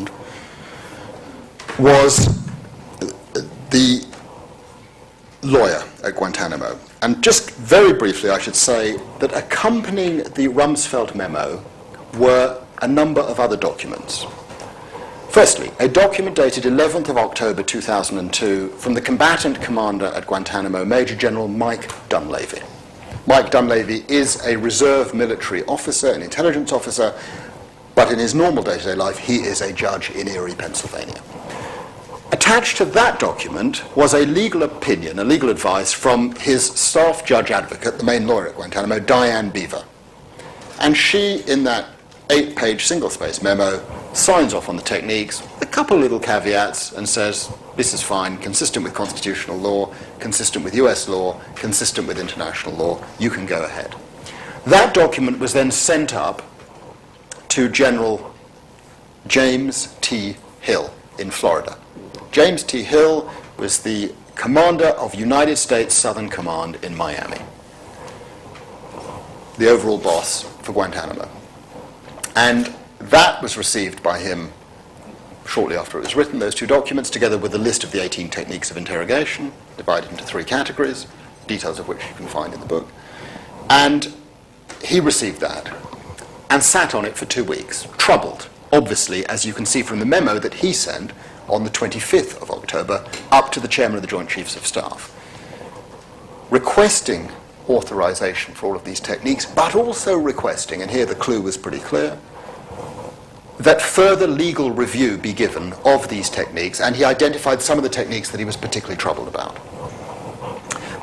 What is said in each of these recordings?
found was the lawyer at Guantanamo. And just very briefly, I should say that accompanying the Rumsfeld Memo were a number of other documents. Firstly, a document dated 11th of October 2002 from the combatant commander at Guantanamo, Major General Mike Dunleavy. Mike Dunleavy is a reserve military officer, an intelligence officer, but in his normal day-to-day life, he is a judge in Erie, Pennsylvania. Attached to that document was a legal opinion, a legal advice from his staff judge advocate, the main lawyer at Guantanamo, Diane Beaver. And she, in that 8-page single-space memo, signs off on the techniques, a couple little caveats, and says, this is fine, consistent with constitutional law, consistent with US law, consistent with international law, you can go ahead. That document was then sent up to General James T. Hill in Florida. James T. Hill was the commander of United States Southern Command in Miami, the overall boss for Guantanamo. And that was received by him shortly after it was written, those two documents, together with a list of the 18 techniques of interrogation, divided into 3 categories, details of which you can find in the book. And he received that and sat on it for 2 weeks, troubled, obviously, as you can see from the memo that he sent on the 25th of October, up to the chairman of the Joint Chiefs of Staff, requesting authorization for all of these techniques, but also requesting, and here the clue was pretty clear, that further legal review be given of these techniques, and he identified some of the techniques that he was particularly troubled about.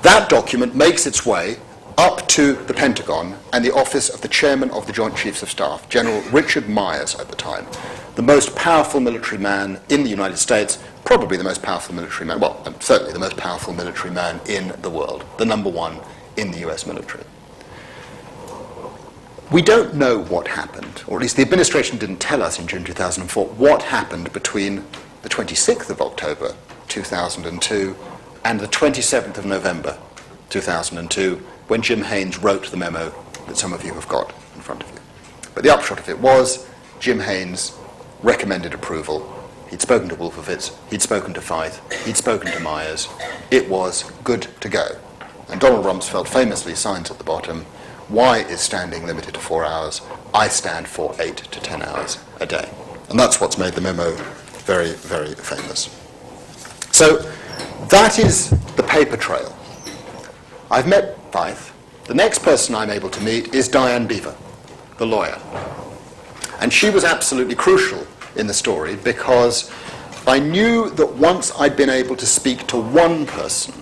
That document makes its way up to the Pentagon and the office of the chairman of the Joint Chiefs of Staff, General Richard Myers at the time, the most powerful military man in the United States, probably the most powerful military man, well, certainly the most powerful military man in the world, the number one in the US military. We don't know what happened, or at least the administration didn't tell us in June 2004 what happened between the 26th of October 2002 and the 27th of November 2002, when Jim Haynes wrote the memo that some of you have got in front of you. But the upshot of it was Jim Haynes recommended approval. He'd spoken to Wolfowitz, he'd spoken to Feith, he'd spoken to Myers. It was good to go. And Donald Rumsfeld famously signs at the bottom, "Y is standing limited to 4 hours. I stand for 8 to 10 hours a day." And that's what's made the memo very, very famous. So that is the paper trail. I've met Feith. The next person I'm able to meet is Diane Beaver, the lawyer. And she was absolutely crucial in the story because I knew that once I'd been able to speak to one person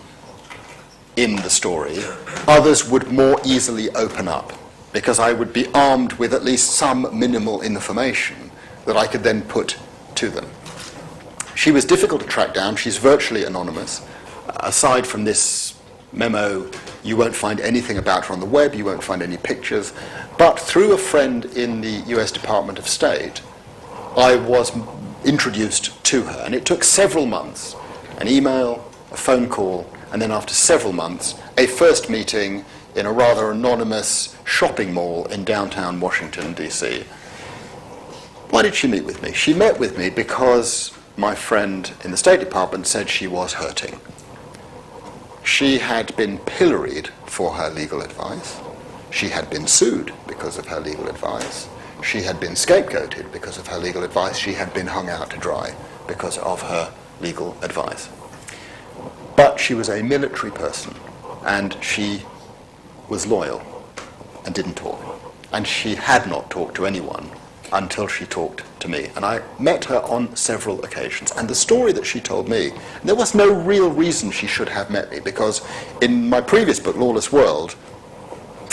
in the story, others would more easily open up because I would be armed with at least some minimal information that I could then put to them. She was difficult to track down. She's virtually anonymous. Aside from this memo, you won't find anything about her on the web, you won't find any pictures. But through a friend in the US Department of State, I was introduced to her. And it took several months, an email, a phone call, and then after several months, a first meeting in a rather anonymous shopping mall in downtown Washington, D.C. Why did she meet with me? She met with me because my friend in the State Department said she was hurting. She had been pilloried for her legal advice. She had been sued because of her legal advice. She had been scapegoated because of her legal advice. She had been hung out to dry because of her legal advice. But she was a military person, and she was loyal and didn't talk. And she had not talked to anyone until she talked to me. And I met her on several occasions. And the story that she told me, there was no real reason she should have met me, because in my previous book, Lawless World,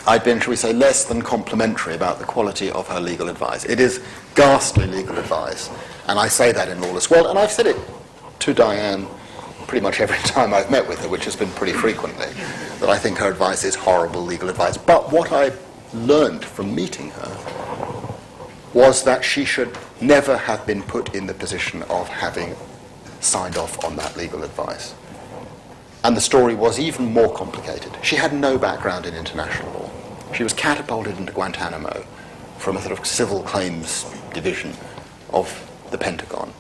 I'd been, shall we say, less than complimentary about the quality of her legal advice. It is ghastly legal advice. And I say that in Lawless World, and I've said it to Diane pretty much every time I've met with her, which has been pretty frequently, that I think her advice is horrible legal advice. But what I learned from meeting her was that she should never have been put in the position of having signed off on that legal advice. And the story was even more complicated. She had no background in international law. She was catapulted into Guantanamo from a sort of civil claims division of the Pentagon,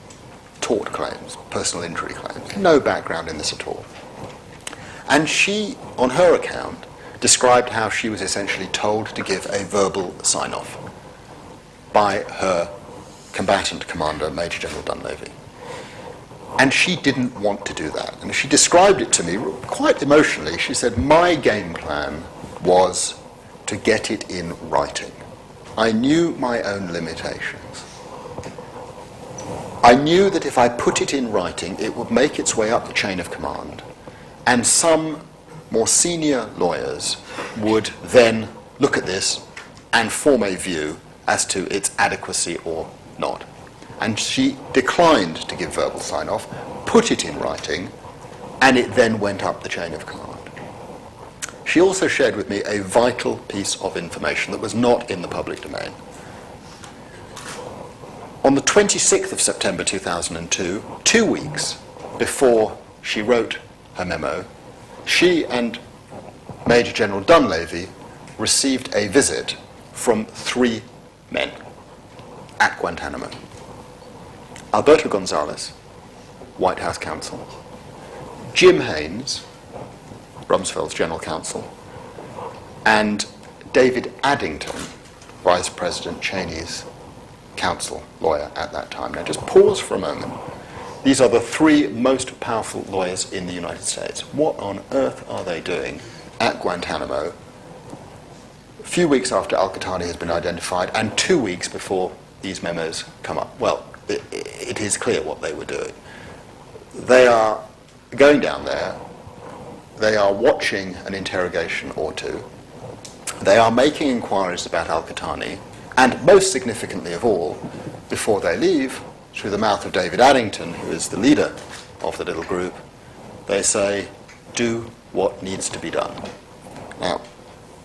tort claims, personal injury claims, no background in this at all. And she, on her account, described how she was essentially told to give a verbal sign-off by her combatant commander, Major General Dunleavy. And she didn't want to do that. And she described it to me quite emotionally. She said, my game plan was to get it in writing. I knew my own limitations. I knew that if I put it in writing, it would make its way up the chain of command, and some more senior lawyers would then look at this and form a view as to its adequacy or not. And she declined to give verbal sign-off, put it in writing, and it then went up the chain of command. She also shared with me a vital piece of information that was not in the public domain. On the 26th of September 2002, 2 weeks before she wrote her memo, she and Major General Dunleavy received a visit from 3 men at Guantanamo. Alberto Gonzales, White House counsel, Jim Haynes, Rumsfeld's general counsel, and David Addington, Vice President Cheney's counsel, lawyer at that time. Now just pause for a moment. These are the 3 most powerful lawyers in the United States. What on earth are they doing at Guantanamo a few weeks after al-Qahtani has been identified and 2 weeks before these memos come up? Well, it is clear what they were doing. They are going down there, they are watching an interrogation or two, they are making inquiries about al-Qahtani, and most significantly of all, before they leave, through the mouth of David Addington, who is the leader of the little group, they say, do what needs to be done. Now,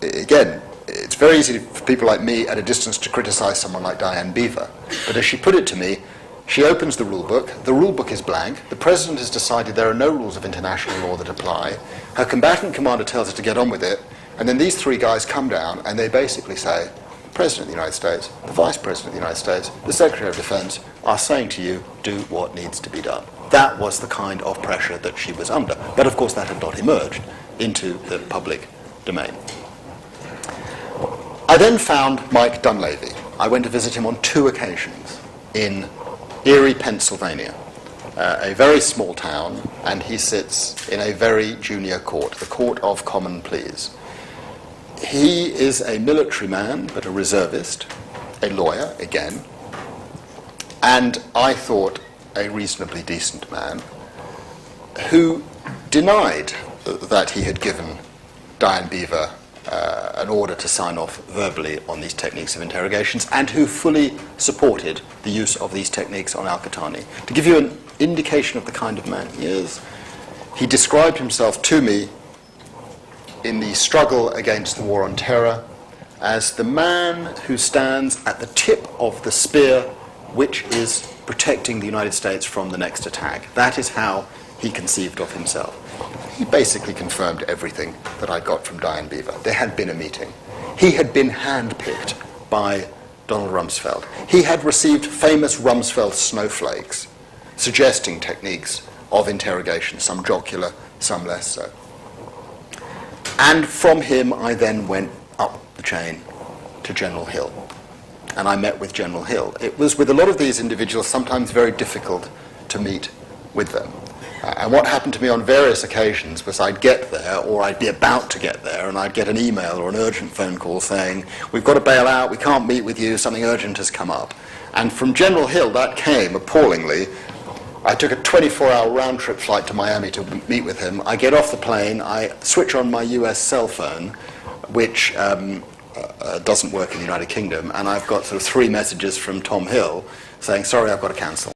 again, it's very easy for people like me at a distance to criticize someone like Diane Beaver, but as she put it to me, she opens the rule book is blank, the president has decided there are no rules of international law that apply, her combatant commander tells her to get on with it, and then these 3 guys come down and they basically say, the President of the United States, the Vice President of the United States, the Secretary of Defense are saying to you, do what needs to be done. That was the kind of pressure that she was under. But of course that had not emerged into the public domain. I then found Mike Dunleavy. I went to visit him on 2 occasions in Erie, Pennsylvania, a very small town, and he sits in a very junior court, the Court of Common Pleas. He is a military man, but a reservist, a lawyer, again, and I thought a reasonably decent man, who denied that he had given Diane Beaver an order to sign off verbally on these techniques of interrogations, and who fully supported the use of these techniques on al-Qahtani. To give you an indication of the kind of man he is, he described himself to me in the struggle against the war on terror as the man who stands at the tip of the spear which is protecting the United States from the next attack. That is how he conceived of himself. He basically confirmed everything that I got from Diane Beaver. There had been a meeting. He had been handpicked by Donald Rumsfeld. He had received famous Rumsfeld snowflakes suggesting techniques of interrogation, some jocular, some less so. And from him I then went up the chain to General Hill. And I met with General Hill. It was with a lot of these individuals sometimes very difficult to meet with them. And what happened to me on various occasions was I'd get there, or I'd be about to get there, and I'd get an email or an urgent phone call saying, we've got to bail out, we can't meet with you, something urgent has come up. And from General Hill that came appallingly. I took a 24-hour round-trip flight to Miami to meet with him. I get off the plane, I switch on my US cell phone, which doesn't work in the United Kingdom, and I've got sort of 3 messages from Tom Hill saying, sorry, I've got to cancel.